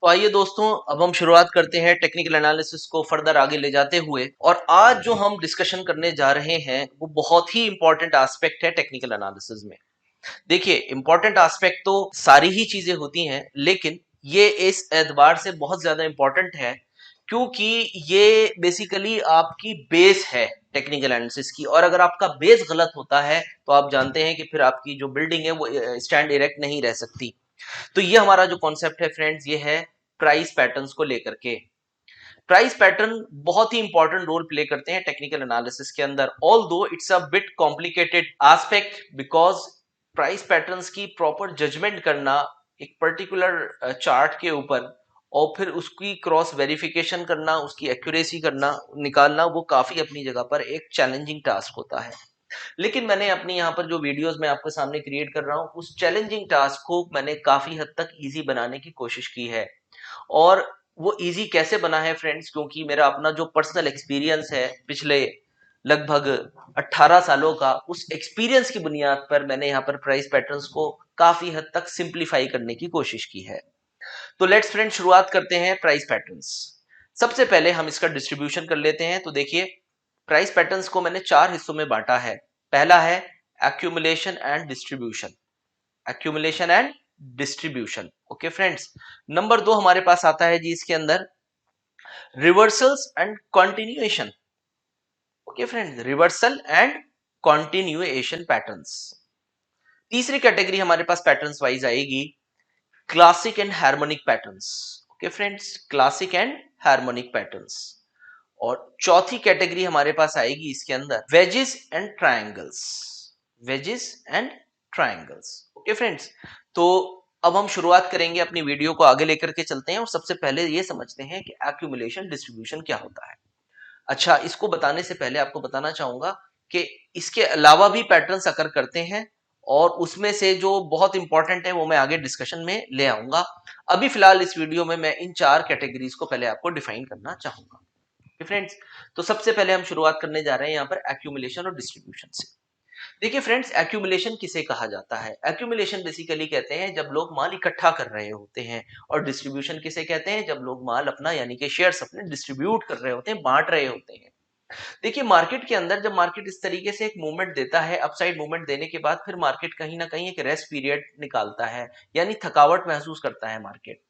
तो आइए दोस्तों, अब हम शुरुआत करते हैं टेक्निकल एनालिसिस को फर्दर आगे ले जाते हुए। और आज जो हम डिस्कशन करने जा रहे हैं वो बहुत ही इंपॉर्टेंट एस्पेक्ट है टेक्निकल एनालिसिस में। देखिए, इंपॉर्टेंट एस्पेक्ट तो सारी ही चीजें होती हैं, लेकिन ये इस एतबार से बहुत ज्यादा इंपॉर्टेंट है क्योंकि ये बेसिकली आपकी बेस है टेक्निकल एनालिसिस की। और अगर आपका बेस गलत होता है तो आप जानते हैं कि फिर आपकी जो बिल्डिंग है वो स्टैंड इरेक्ट नहीं रह सकती। तो ये हमारा जो कॉन्सेप्ट है फ्रेंड्स, ये है प्राइस पैटर्न्स को लेकर के। प्राइस पैटर्न बहुत ही इंपॉर्टेंट रोल प्ले करते हैं टेक्निकल एनालिसिस के अंदर, ऑल दो it's a bit complicated aspect, because price patterns की प्रॉपर जजमेंट करना एक पर्टिकुलर चार्ट के ऊपर और फिर उसकी क्रॉस वेरिफिकेशन करना, उसकी एक्यूरेसी करना, निकालना, वो काफी अपनी जगह पर एक चैलेंजिंग टास्क होता है। लेकिन मैंने अपनी यहाँ पर जो वीडियोस मैं आपके सामने क्रिएट कर रहा हूँ, उस चैलेंजिंग टास्क को मैंने काफी हद तक इजी बनाने की कोशिश की है। और वो इजी कैसे बना है फ्रेंड्स, क्योंकि मेरा अपना जो पर्सनल एक्सपीरियंस है पिछले लगभग 18 सालों का, उस एक्सपीरियंस की बुनियाद पर मैंने यहाँ पर प्राइस पैटर्न्स को काफी हद तक सिंप्लीफाई करने की कोशिश की है। तो लेट्स फ्रेंड शुरुआत करते हैं प्राइस पैटर्न्स। सबसे पहले हम इसका डिस्ट्रीब्यूशन कर लेते हैं। तो देखिए, प्राइस पैटर्न्स को मैंने 4 हिस्सों में बांटा है। पहला है accumulation and distribution. Accumulation and distribution, okay friends. Number 2 हमारे पास आता है जी इसके अंदर reversals and continuation. Okay friends, reversal and continuation patterns. तीसरी कैटेगरी हमारे पास पैटर्न्स वाइज आएगी classic and harmonic patterns. Okay friends, classic and harmonic patterns. और चौथी कैटेगरी हमारे पास आएगी इसके अंदर wages and triangles. Wages and triangles, okay friends. तो अब हम शुरुआत करेंगे, अपनी वीडियो को आगे लेकर के चलते हैं और सबसे पहले ये समझते हैं कि एक्यूमुलेशन डिस्ट्रीब्यूशन क्या होता है। अच्छा, इसको बताने से पहले आपको बताना चाहूंगा कि इसके अलावा भी पैटर्न्स अकर करते हैं और उसमें से जो बहुत इंपॉर्टेंट है वो मैं आगे डिस्कशन में ले आऊंगा। अभी फिलहाल इस वीडियो में मैं इन 4 कैटेगरीज को पहले आपको डिफाइन करना चाहूंगा फ्रेंड्स। तो सबसे पहले हम शुरुआत करने जा रहे हैं यहाँ पर एक्यूमुलेशन और डिस्ट्रीब्यूशन से। देखिए फ्रेंड्स, एक्यूमुलेशन किसे कहा जाता है? एक्यूमुलेशन बेसिकली कहते हैं जब लोग माल इकट्ठा कर रहे होते हैं। और डिस्ट्रीब्यूशन किसे कहते हैं? जब लोग माल अपना यानी कि शेयर्स अपने डिस्ट्रीब्यूट कर रहे होते हैं, बांट रहे होते हैं। देखिए, मार्केट के अंदर जब मार्केट इस तरीके से एक मूवमेंट देता है, अपसाइड मूवमेंट देने के बाद फिर मार्केट कहीं ना कहीं एक रेस्ट पीरियड निकालता है, यानी थकावट महसूस करता है मार्केट।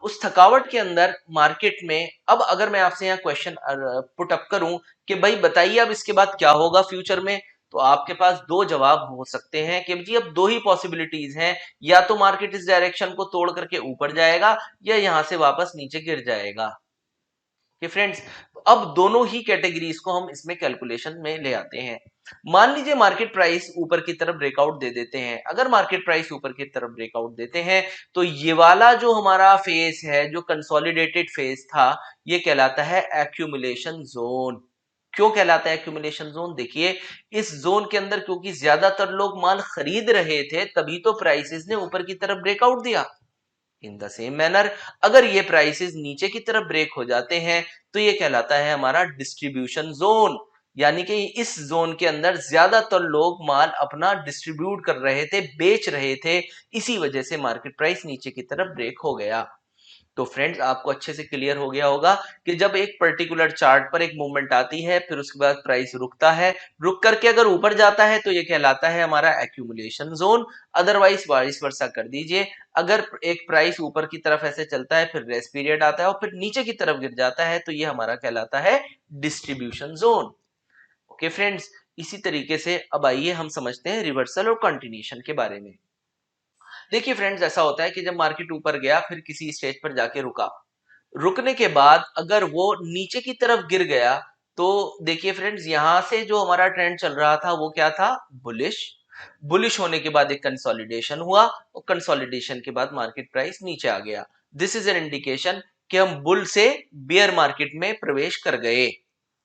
उस थकावट के अंदर मार्केट में अब अगर मैं आपसे यहाँ क्वेश्चन पुट अप करूं कि भाई बताइए अब इसके बाद क्या होगा फ्यूचर में, तो आपके पास दो जवाब हो सकते हैं कि जी अब दो ही पॉसिबिलिटीज हैं, या तो मार्केट इस डायरेक्शन को तोड़ करके ऊपर जाएगा या यहां से वापस नीचे गिर जाएगा। कि फ्रेंड्स, अब दोनों ही कैटेगरीज को हम इसमें कैलकुलेशन में ले आते हैं। मान लीजिए मार्केट प्राइस ऊपर की तरफ ब्रेकआउट दे देते हैं। अगर मार्केट प्राइस ऊपर की तरफ ब्रेकआउट देते हैं तो ये वाला जो हमारा फेज है, जो कंसोलिडेटेड फेज था, ये कहलाता है एक्यूमुलेशन जोन। क्यों कहलाता है एक्यूमुलेशन जोन? देखिए, इस जोन के अंदर क्योंकि ज्यादातर लोग माल खरीद रहे थे, तभी तो प्राइसेस ने ऊपर की तरफ ब्रेकआउट दिया। इन द सेम मैनर, अगर ये प्राइसेस नीचे की तरफ ब्रेक हो जाते हैं तो ये कहलाता है हमारा डिस्ट्रीब्यूशन जोन। यानी कि इस जोन के अंदर ज्यादातर लोग माल अपना डिस्ट्रीब्यूट कर रहे थे, बेच रहे थे, इसी वजह से मार्केट प्राइस नीचे की तरफ ब्रेक हो गया। तो फ्रेंड्स, आपको अच्छे से क्लियर हो गया होगा कि जब एक पर्टिकुलर चार्ट पर एक मूवमेंट आती है, फिर उसके बाद प्राइस रुकता है, रुक करके अगर ऊपर जाता है तो ये कहलाता है हमारा accumulation zone. Otherwise vice versa कर दीजिए, अगर एक प्राइस ऊपर की तरफ ऐसे चलता है, फिर रेस्ट पीरियड आता है और फिर नीचे की तरफ गिर जाता है, तो ये हमारा कहलाता है डिस्ट्रीब्यूशन जोन। ओके फ्रेंड्स, इसी तरीके से अब आइए हम समझते हैं रिवर्सल और कंटिन्यूएशन के बारे में। देखिए फ्रेंड्स, ऐसा होता है कि जब मार्केट ऊपर गया, फिर किसी स्टेज पर जाके रुका, रुकने के बाद अगर वो नीचे की तरफ गिर गया, तो देखिए फ्रेंड्स, यहां से जो हमारा ट्रेंड चल रहा था वो क्या था? बुलिश। बुलिश होने के बाद एक कंसोलिडेशन हुआ और कंसोलिडेशन के बाद मार्केट प्राइस नीचे आ गया। दिस इज एन इंडिकेशन कि हम बुल से बियर मार्केट में प्रवेश कर गए।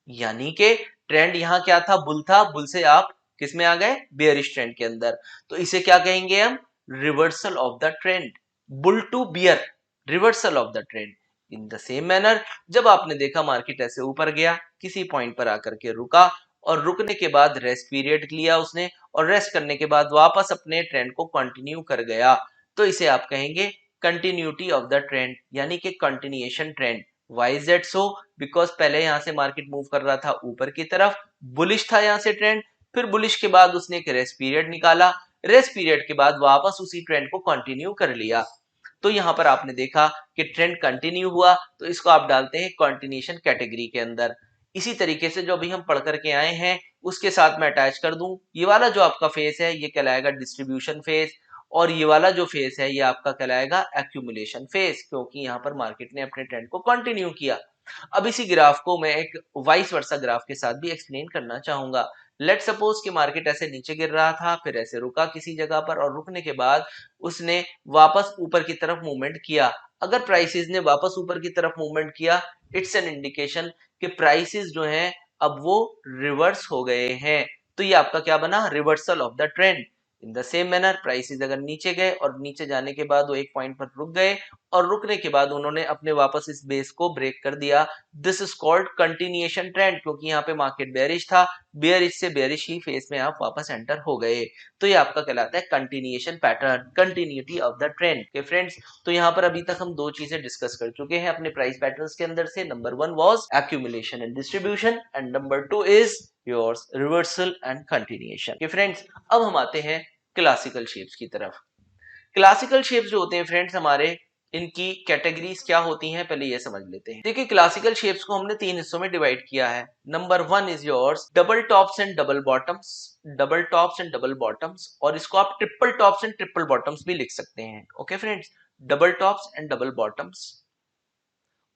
यानी कि ट्रेंड यहां क्या था? बुल था। बुल से आप किस में आ गए? बेयरिश ट्रेंड के अंदर। तो इसे क्या कहेंगे हम? Reversal of the trend. Bull to bear, reversal of the trend. In the same manner, जब आपने देखा मार्केट ऐसे ऊपर गया, किसी पॉइंट पर आकर के रुका और रुकने के बाद रेस्ट पीरियड लिया उसने, और रेस्ट करने के बाद वापस अपने ट्रेंड को कंटिन्यू कर गया, तो इसे आप कहेंगे कंटिन्यूटी ऑफ द ट्रेंड, यानी कि continuation trend. Why is that so? Because पहले यहां से मार्केट मूव कर रहा था ऊपर की तरफ, बुलिश था यहां से ट्रेंड, फिर बुलिश के बाद उसने एक रेस्ट पीरियड निकाला, रेस्ट पीरियड के बाद वापस उसी ट्रेंड को कंटिन्यू कर लिया। तो यहां पर आपने देखा कि ट्रेंड कंटिन्यू हुआ, तो इसको आप डालते हैं कंटिन्यूएशन कैटेगरी के अंदर। इसी तरीके से जो अभी हम पढ़ करके आए हैं उसके साथ मैं अटैच कर दूं, ये वाला जो आपका फेस है ये कहलाएगा डिस्ट्रीब्यूशन फेस, और ये वाला जो फेस है ये आपका कहलाएगा एक्यूमुलेशन फेस, क्योंकि यहाँ पर मार्केट ने अपने ट्रेंड को कंटिन्यू किया। अब इसी ग्राफ को मैं एक वाइस वर्सा ग्राफ के साथ भी एक्सप्लेन करना चाहूंगा। लेट सपोज कि मार्केट ऐसे नीचे गिर रहा था, फिर ऐसे रुका किसी जगह पर, और रुकने के बाद उसने वापस ऊपर की तरफ मूवमेंट किया। अगर प्राइसेस ने वापस ऊपर की तरफ मूवमेंट किया, इट्स एन इंडिकेशन कि प्राइसेस जो हैं अब वो रिवर्स हो गए हैं। तो ये आपका क्या बना? Reversal of the trend. In the same manner prices अगर नीचे गए और नीचे जाने के बाद वो एक पॉइंट पर रुक गए, और रुकने के बाद उन्होंने अपने वापस इस बेस को ब्रेक कर दिया, this is called continuation trend, क्योंकि यहाँ पे मार्केट बेयरिश था, बेयरिश से बेयरिश ही फेस में आप वापस एंटर हो गए। तो ये आपका कहलाता है continuation pattern, continuity of the trend के फ्रेंड्स। तो यहाँ पर अभी तक हम दो चीजें डिस्कस कर चुके हैं अपने प्राइस पैटर्न्स के अंदर से। Number one was accumulation and distribution, and number two is yours reversal and continuation के फ्रेंड्स। अब हम आते हैं क्लासिकल शेप्स की तरफ। क्लासिकल शेप्स जो होते हैं फ्रेंड्स हमारे, इनकी कैटेगरीज क्या होती हैं पहले ये समझ लेते हैं। देखिए क्लासिकल शेप्स को हमने तीन हिस्सों में डिवाइड किया है। Number one is yours double tops and double bottoms, double tops and double bottoms, और इसको आप triple tops and triple bottoms भी लिख सकते हैं। Okay friends, double tops and double bottoms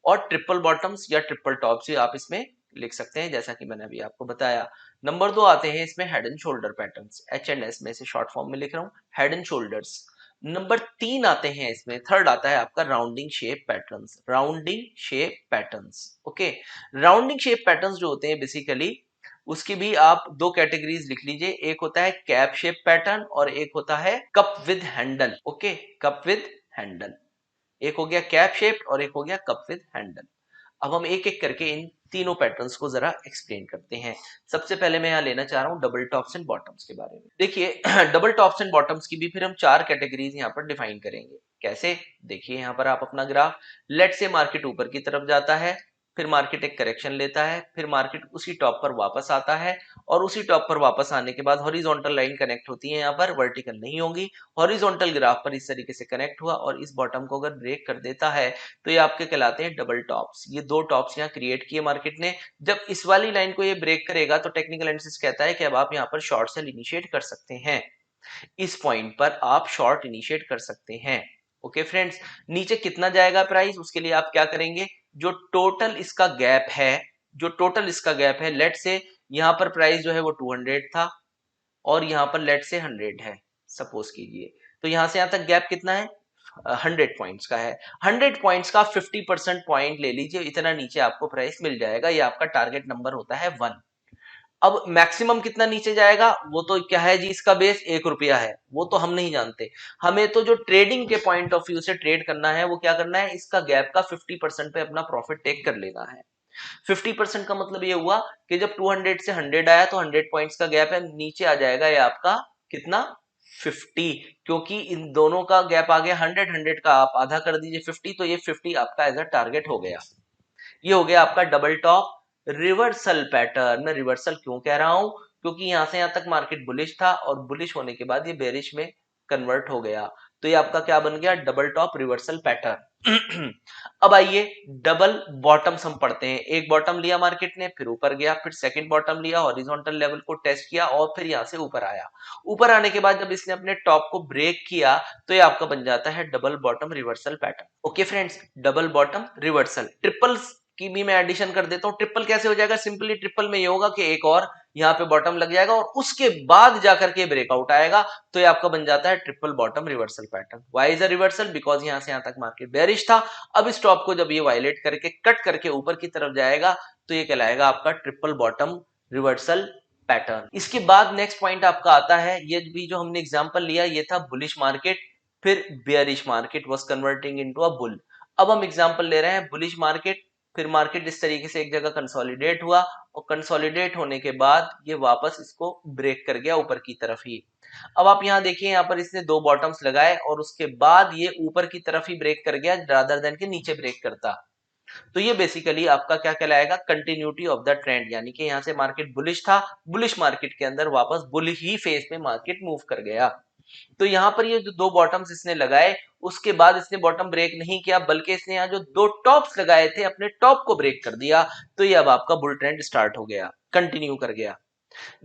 और ट्रिपल बॉटम्स या ट्रिपल टॉप्स भी आप इसमें लिख सकते हैं, जैसा कि मैंने अभी आपको बताया। नंबर दो आते हैं इसमें head and shoulder patterns, H and S में से शॉर्ट फॉर्म में लिख रहा हूं, हेड एंड शोल्डर्स। नंबर तीन आते हैं इसमें, थर्ड आता है आपका rounding shape patterns, rounding shape patterns. Okay, rounding shape patterns जो होते हैं बेसिकली उसकी भी आप दो कैटेगरीज लिख लीजिए, एक होता है कैप शेप पैटर्न और एक होता है cup with handle. Okay, cup with handle, एक हो गया कैप शेप्ड और एक हो गया कप विद हैंडल। अब हम एक एक करके इन तीनों पैटर्न्स को जरा एक्सप्लेन करते हैं। सबसे पहले मैं यहाँ लेना चाह रहा हूँ डबल टॉप्स एंड बॉटम्स के बारे में। देखिए डबल टॉप्स एंड बॉटम्स की भी फिर हम चार कैटेगरीज यहाँ पर डिफाइन करेंगे। कैसे? देखिए यहाँ पर आप अपना ग्राफ, लेट से मार्केट ऊपर की तरफ जाता है, फिर मार्केट एक करेक्शन लेता है, फिर मार्केट उसी टॉप पर वापस आता है, और उसी टॉप पर वापस आने के बाद हॉरिजॉन्टल लाइन कनेक्ट होती है, यहाँ पर वर्टिकल नहीं होगी। हॉरिजॉन्टल ग्राफ पर इस तरीके से कनेक्ट हुआ और इस बॉटम को अगर ब्रेक कर देता है तो ये आपके कहलाते हैं डबल टॉप्स। ये दो टॉप्स यहाँ क्रिएट किए मार्केट ने। जब इस वाली लाइन को ये ब्रेक करेगा तो टेक्निकल एनालिसिस कहता है कि अब आप यहाँ पर शॉर्ट सेल इनिशिएट कर सकते हैं, इस पॉइंट पर आप शॉर्ट इनिशिएट कर सकते हैं। ओके फ्रेंड्स, नीचे कितना जाएगा प्राइस, उसके लिए आप क्या करेंगे, जो टोटल इसका गैप है, जो टोटल इसका गैप है, लेट से यहाँ पर प्राइस जो है वो 200 था और यहाँ पर लेट से 100 है, सपोज कीजिए, तो यहाँ से यहाँ तक गैप कितना है, 100 पॉइंट्स का है। 100 पॉइंट्स का 50% पॉइंट ले लीजिए, इतना नीचे आपको प्राइस मिल जाएगा, ये आपका टारगेट नंबर होता है 1। अब मैक्सिमम कितना नीचे जाएगा, वो तो क्या है जी, इसका बेस 1 रुपया है, वो तो हम नहीं जानते। हमें तो जो ट्रेडिंग के पॉइंट ऑफ व्यू से ट्रेड करना है वो क्या करना है, इसका गैप का 50% पे अपना प्रॉफिट टेक कर लेना है। 50% का मतलब ये हुआ कि जब 200 से 100 आया तो 100 पॉइंट्स का गैप है, नीचे आ जाएगा ये आपका कितना, 50, क्योंकि इन दोनों का गैप आ गया 100 का आप आधा कर दीजिए 50, तो ये 50 आपका एज अ टारगेट हो गया। ये हो गया आपका डबल टॉप रिवर्सल पैटर्न। मैं रिवर्सल क्यों कह रहा हूं, क्योंकि यहां से यहां तक मार्केट बुलिश था और बुलिश होने के बाद ये बेरिश में कन्वर्ट हो गया, तो ये आपका क्या बन गया, डबल टॉप रिवर्सल पैटर्न। अब आइए डबल बॉटम्स हम पढ़ते हैं। एक बॉटम लिया मार्केट ने, फिर ऊपर गया, फिर सेकंड बॉटम लिया, हॉरिजॉन्टल लेवल को टेस्ट किया और फिर यहां से ऊपर आया। ऊपर आने के बाद जब इसने अपने टॉप को ब्रेक किया तो ये आपका बन जाता है double bottom reversal pattern. Okay friends, double bottom reversal. Triples की भी मैं एडिशन कर देता हूं। ट्रिपल कैसे हो जाएगा, सिंपली ट्रिपल में ये होगा कि एक और यहाँ पे बॉटम लग जाएगा और उसके बाद जाकर के ब्रेकआउट आएगा, तो ये आपका बन जाता है triple bottom reversal pattern. Why is a reversal, because यहां से यहां तक मार्केट बेरिश था, अब इस टॉप को जब ये वायलेट करके कट करके ऊपर की तरफ जाएगा तो ये कहलाएगा आपका ट्रिपल बॉटम रिवर्सल पैटर्न। इसके बाद नेक्स्ट पॉइंट आपका आता है, ये भी जो हमने एग्जांपल लिया ये था बुलिश मार्केट, फिर bearish market was converting into a bull. अब हम एग्जांपल ले रहे हैं बुलिश मार्केट, फिर मार्केट इस तरीके से एक जगह कंसोलिडेट हुआ और कंसोलिडेट होने के बाद ये वापस इसको ब्रेक कर गया ऊपर की तरफ ही। अब आप यहाँ देखिए, यहाँ पर इसने दो बॉटम्स लगाए और उसके बाद ये ऊपर की तरफ ही ब्रेक कर गया रादर देन के नीचे ब्रेक करता। तो ये बेसिकली आपका क्या कहलाएगा, कंटिन्यूटी ऑफ द ट्रेंड, यानी कि यहाँ से मार्केट बुलिश था, बुलिश मार्केट के अंदर वापस बुल ही फेस में मार्केट मूव कर गया। तो यहाँ पर ये जो दो बॉटम्स इसने लगाए, उसके बाद इसने बॉटम ब्रेक नहीं किया, बल्कि इसने यहाँ जो दो टॉप्स लगाए थे अपने टॉप को ब्रेक कर दिया। तो ये अब आपका बुल ट्रेंड स्टार्ट हो गया, कंटिन्यू कर गया।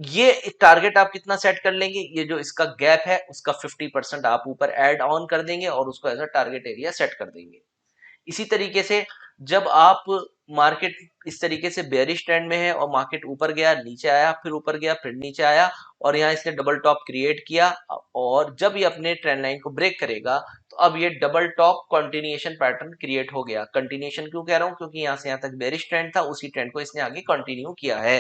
ये टारगेट आप कितना सेट कर लेंगे, ये जो इसका गैप है उसका 50% आप ऊपर ऐड ऑन कर देंगे और उसको as a target area set कर देंगे। इसी तरीके से जब आप मार्केट इस तरीके से बेयरिश ट्रेंड में है और मार्केट ऊपर गया, नीचे आया, फिर ऊपर गया, फिर नीचे आया और यहाँ इसने डबल टॉप क्रिएट किया, और जब ये अपने ट्रेंड लाइन को ब्रेक करेगा तो अब ये double top continuation pattern create हो गया। कंटिन्यूएशन क्यों कह रहा हूं, क्योंकि यहाँ से यहाँ तक बेयरिश ट्रेंड था, उसी ट्रेंड को इसने आगे कंटिन्यू किया है।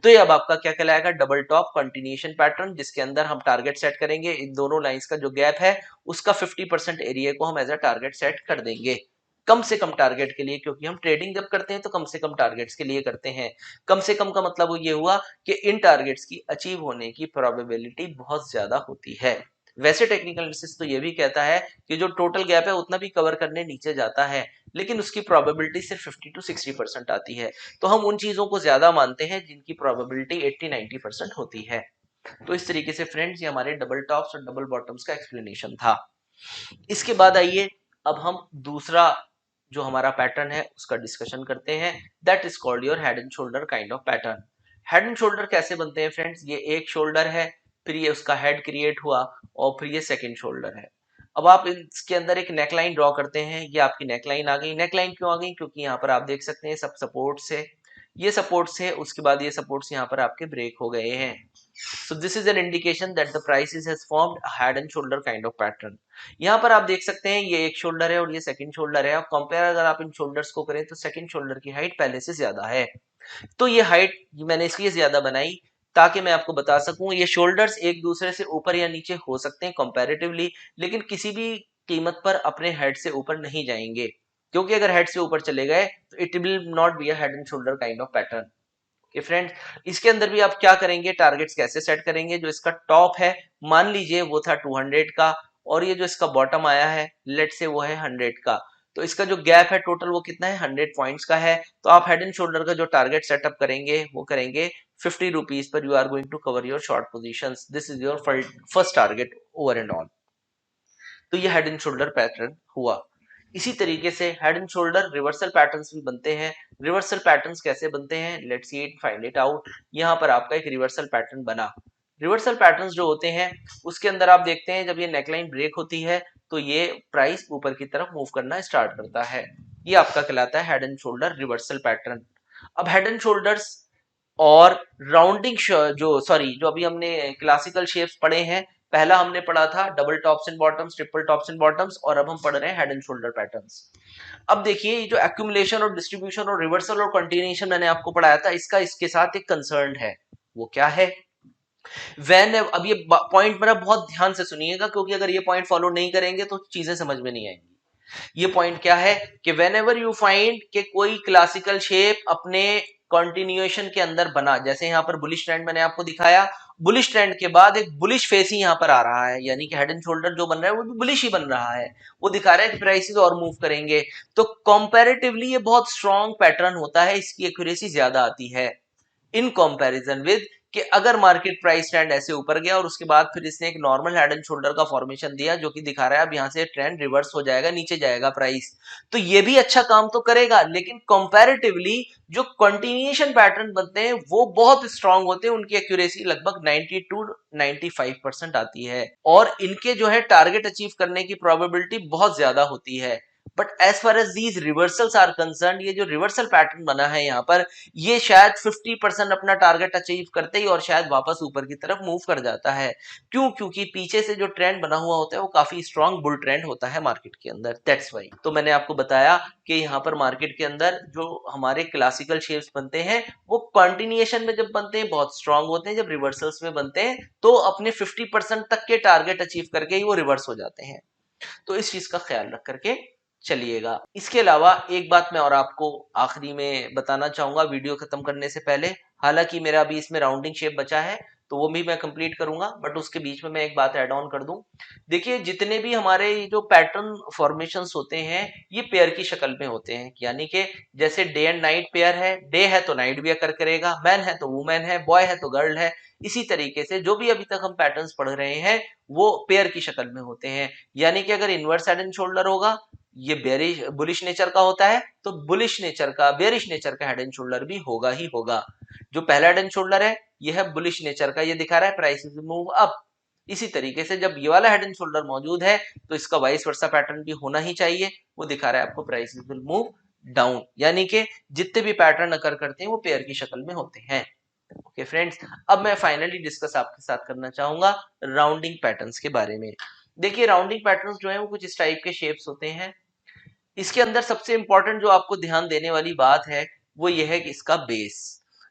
तो ये अब आपका क्या कहलाएगा, डबल टॉप कंटिन्यूएशन पैटर्न, जिसके अंदर हम टारगेट सेट करेंगे। इन दोनों लाइंस का जो गैप है उसका 50% एरिया को हम एज अ टारगेट सेट कर देंगे, कम से कम टारगेट के लिए, क्योंकि हम ट्रेडिंग जब करते हैं तो कम से कम टारगेट्स के लिए करते हैं। कम से कम का मतलब ये हुआ कि इन टारगेट्स की अचीव होने की प्रोबेबिलिटी बहुत ज्यादा होती है। वैसे टेक्निकल एनालिसिस तो ये भी कहता है कि जो टोटल गैप है उतना भी कवर करने नीचे जाता है, लेकिन उसकी प्रोबेबिलिटी सिर्फ 50 to 60% आती है। तो हम उन चीजों को ज्यादा मानते हैं जिनकी प्रोबेबिलिटी 80-90% होती है। तो इस तरीके से फ्रेंड्स ये हमारे डबल टॉप्स और डबल बॉटम्स का एक्सप्लेनेशन था। इसके बाद आइए अब हम दूसरा जो हमारा पैटर्न है उसका डिस्कशन करते हैं। That is called your head and shoulder kind of pattern. Head and shoulder कैसे बनते हैं फ्रेंड्स, ये एक शोल्डर है, फिर ये उसका हेड क्रिएट हुआ और फिर ये सेकंड शोल्डर है। अब आप इसके अंदर एक नेकलाइन ड्रॉ करते हैं, ये आपकी नेकलाइन आ गई। नेकलाइन क्यों आ गई, क्योंकि यहाँ पर आप देख सकते हैं सब सपोर्ट्स है, ये सपोर्ट्स है, उसके बाद ये सपोर्ट्स यहाँ पर आपके ब्रेक हो गए हैं। So this is an indication that the price has formed a head and shoulder kind of pattern. यहाँ पर आप देख सकते हैं ये एक शोल्डर है और ये सेकंड शोल्डर है। अब कंपेयर अगर आप इन शोल्डर्स को करें तो सेकंड शोल्डर की हाइट पहले से ज्यादा है। तो ये हाइट मैंने इसलिए ज्यादा बनाई ताकि मैं आपको बता सकूं ये शोल्डर्स एक दूसरे से ऊपर या नीचे हो सकते हैं कंपैरेटिवली, लेकिन किसी भी कीमत पर अपने हेड से ऊपर नहीं जाएंगे, क्योंकि अगर हेड से ऊपर चले गए तो it will not be a head and shoulder kind of pattern. कि फ्रेंड्स इसके अंदर भी आप क्या करेंगे, टारगेट्स कैसे सेट करेंगे। जो इसका टॉप है मान लीजिए वो था 200 का, और ये जो इसका बॉटम आया है लेट से वो है 100 का, तो इसका जो गैप है टोटल वो कितना है, 100 पॉइंट्स का है। तो आप हेड एंड शोल्डर का जो टारगेट सेटअप करेंगे वो करेंगे 50 रुपीज पर। You are going to cover your short positions, this is your first target over and all. तो ये हेड एंड शोल्डर पैटर्न हुआ। इसी तरीके से head and shoulder reversal patterns भी बनते हैं। रिवर्सल पैटर्न्स कैसे बनते हैं, let's see it, find it out. यहाँ पर आपका एक रिवर्सल पैटर्न बना। रिवर्सल पैटर्न्स जो होते हैं उसके अंदर आप देखते हैं जब ये नेकलाइन ब्रेक होती है तो ये प्राइस ऊपर की तरफ मूव करना स्टार्ट करता है। ये आपका कहलाता है head and shoulder reversal pattern. अब हेड एंड शोल्डर्स और राउंडिंग जो अभी हमने क्लासिकल शेप्स पढ़े हैं, पहला हमने पढ़ा था double tops and bottoms, triple tops and bottoms, और अब हम पढ़ रहे हैं हेड एंड शोल्डर पैटर्न्स। अब देखिए ये जो एक्यूमुलेशन और डिस्ट्रीब्यूशन और रिवर्सल और कंटिन्यूएशन मैंने आपको पढ़ाया था, इसका इसके साथ एक कंसर्न है। वो क्या है, अब ये पॉइंट मेरा बहुत ध्यान से सुनिएगा, क्योंकि अगर ये पॉइंट फॉलो नहीं करेंगे तो चीजें समझ में नहीं आएंगी। ये पॉइंट क्या है कि वेन एवर यू फाइंड कि कोई क्लासिकल शेप अपने कंटिन्यूएशन के अंदर बना, जैसे यहाँ पर बुलिश ट्रेंड मैंने आपको दिखाया, बुलिश ट्रेंड के बाद एक बुलिश फेस ही यहाँ पर आ रहा है, यानी कि हेड एंड शोल्डर जो बन रहा है वो भी बुलिश ही बन रहा है, वो दिखा रहा है कि प्राइसेस और मूव करेंगे। तो कंपैरेटिवली ये बहुत स्ट्रॉन्ग पैटर्न होता है, इसकी एक्यूरेसी ज्यादा आती है इन कंपैरिजन विद कि अगर मार्केट प्राइस ट्रेंड ऐसे ऊपर गया और उसके बाद फिर इसने एक नॉर्मल हेड एंड शोल्डर का फॉर्मेशन दिया जो कि दिखा रहा है अब यहां से ट्रेंड रिवर्स हो जाएगा, नीचे जाएगा प्राइस। तो ये भी अच्छा काम तो करेगा, लेकिन कंपैरेटिवली जो कंटिन्यूएशन पैटर्न बनते हैं वो बहुत स्ट्रांग होते हैं, उनकी एक्यूरेसी लगभग 90 to 95% आती है और इनके जो है टारगेट अचीव करने की प्रोबेबिलिटी बहुत ज्यादा होती है। But as far as these reversals are concern, ये जो रिवर्सल पैटर्न बना है यहाँ पर, ये शायद 50% अपना टारगेट अचीव करते ही और शायद वापस ऊपर की तरफ मूव कर जाता है। क्यों, क्योंकि पीछे से जो ट्रेंड बना हुआ होता है वो काफी स्ट्रॉन्ग बुल ट्रेंड होता है मार्केट के अंदर, दैट्स वाई। तो मैंने आपको बताया कि यहाँ पर मार्केट के अंदर जो हमारे क्लासिकल शेप्स बनते हैं वो कंटिन्यूएशन में जब बनते हैं बहुत स्ट्रॉन्ग होते हैं, जब रिवर्सल्स में बनते हैं तो अपने 50% तक के टारगेट अचीव करके ही वो रिवर्स हो जाते हैं। तो इस चीज का ख्याल रख करके चलिएगा। इसके अलावा एक बात मैं और आपको आखिरी में बताना चाहूंगा वीडियो खत्म करने से पहले। हालांकि मेरा अभी इसमें राउंडिंग शेप बचा है तो वो भी मैं कंप्लीट करूंगा, बट उसके बीच में मैं एक बात ऐड ऑन कर दूं। देखिए, जितने भी हमारे जो पैटर्न फॉर्मेशंस होते हैं ये पेयर की शक्ल में होते हैं, यानी कि जैसे डे एंड नाइट पेयर है, डे है तो नाइट भी अकर करेगा, मैन है तो वुमेन है, बॉय है तो गर्ल है। इसी तरीके से जो भी अभी तक हम पैटर्न्स पढ़ रहे हैं वो पेयर की शक्ल में होते हैं। यानी कि अगर इनवर्स हेड एंड शोल्डर होगा, ये बेरिश बुलिश नेचर का होता है, तो बुलिश नेचर का, बेरिश नेचर का हेड एंड शोल्डर भी होगा ही होगा। जो पहला हेड एंड शोल्डर है ये है बुलिश नेचर का, ये दिखा रहा है प्राइसेस मूव अप। इसी तरीके से जब ये वाला हेड एंड शोल्डर मौजूद है तो इसका वाइस वर्सा पैटर्न भी होना ही चाहिए, वो दिखा रहा है आपको प्राइसेस विल मूव डाउन। यानी कि जितने भी पैटर्न अकर करते हैं वो पेयर की शक्ल में होते हैं। ओके फ्रेंड्स, अब मैं फाइनली डिस्कस आपके साथ करना चाहूंगा राउंडिंग पैटर्न्स के बारे में। देखिए, राउंडिंग पैटर्न्स जो है वो कुछ इस टाइप के शेप्स होते हैं। इसके अंदर सबसे इंपॉर्टेंट जो आपको ध्यान देने वाली बात है वो ये है कि इसका बेस।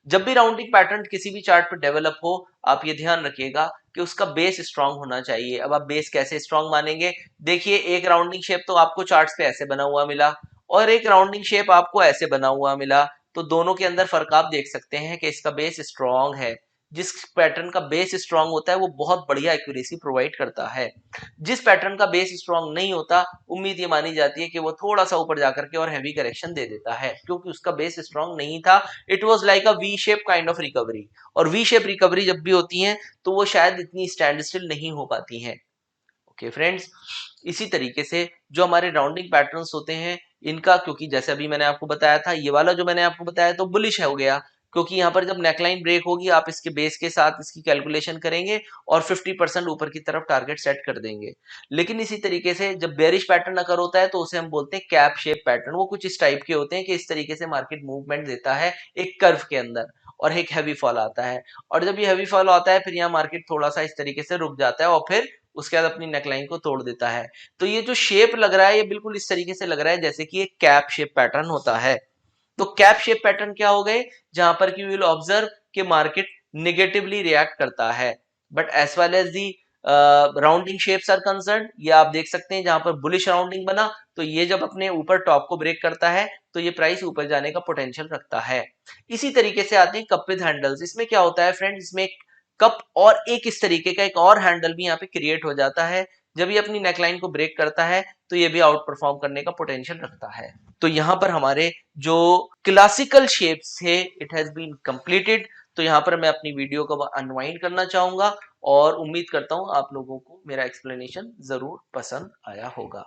जब भी राउंडिंग पैटर्न किसी भी चार्ट पर डेवलप हो, आप ये ध्यान रखिएगा कि उसका बेस स्ट्रांग होना चाहिए। अब आप बेस कैसे स्ट्रांग मानेंगे? देखिए, एक राउंडिंग शेप तो आपको चार्ट्स पे ऐसे बना हुआ मिला और एक राउंडिंग शेप आपको ऐसे बना हुआ मिला, तो दोनों के अंदर फर्क आप देख सकते हैं कि इसका बेस स्ट्रांग है। जिस पैटर्न का बेस स्ट्रांग होता है वो बहुत बढ़िया एक्यूरेसी प्रोवाइड करता है। जिस पैटर्न का बेस स्ट्रांग नहीं होता, उम्मीद ये मानी जाती है कि वो थोड़ा सा ऊपर जाकर के और हैवी करेक्शन दे देता है, क्योंकि उसका बेस स्ट्रांग नहीं था। It was like a V shape kind of recovery, और वी शेप रिकवरी जब भी होती है तो वो शायद इतनी स्टैंड स्टिल नहीं हो पाती हैं। ओके फ्रेंड्स, इसी तरीके से जो हमारे राउंडिंग पैटर्न्स होते हैं इनका, क्योंकि जैसे अभी मैंने आपको बताया था, ये वाला जो मैंने आपको बताया तो बुलिश हो गया, क्योंकि यहाँ पर जब नेकलाइन ब्रेक होगी आप इसके बेस के साथ इसकी कैलकुलेशन करेंगे और 50% ऊपर की तरफ टारगेट सेट कर देंगे। लेकिन इसी तरीके से जब बेरिश पैटर्न अकर होता है तो उसे हम बोलते हैं कैप शेप पैटर्न। वो कुछ इस टाइप के होते हैं कि इस तरीके से मार्केट मूवमेंट देता है एक कर्व के अंदर और एक हैवी फॉल आता है, और जब ये हैवी फॉल आता है फिर यहाँ मार्केट थोड़ा सा इस तरीके से रुक जाता है और फिर उसके बाद अपनी नेकलाइन को तोड़ देता है। तो ये जो शेप लग रहा है ये बिल्कुल इस तरीके से लग रहा है जैसे कि एक कैप शेप पैटर्न होता है। तो कैप शेप पैटर्न क्या हो गए? जहां पर कि विल ऑब्जर्व कि मार्केट नेगेटिवली रिएक्ट करता है, but as well as the rounding shapes are concern, ये आप देख सकते हैं जहां पर बुलिश राउंडिंग बना तो ये जब अपने ऊपर टॉप को ब्रेक करता है तो ये प्राइस ऊपर जाने का पोटेंशियल रखता है। इसी तरीके से आते हैं कप विद हैंडल्स। इसमें क्या होता है फ्रेंड्स, इसमें कप और एक इस तरीके का एक और हैंडल भी यहाँ पे क्रिएट हो जाता है। जब ये अपनी नेकलाइन को ब्रेक करता है तो ये भी आउट परफॉर्म करने का पोटेंशियल रखता है। तो यहाँ पर हमारे जो क्लासिकल शेप्स थे इट हैज बीन कंप्लीटेड। तो यहाँ पर मैं अपनी वीडियो को अनवाइंड करना चाहूंगा और उम्मीद करता हूँ आप लोगों को मेरा एक्सप्लेनेशन जरूर पसंद आया होगा।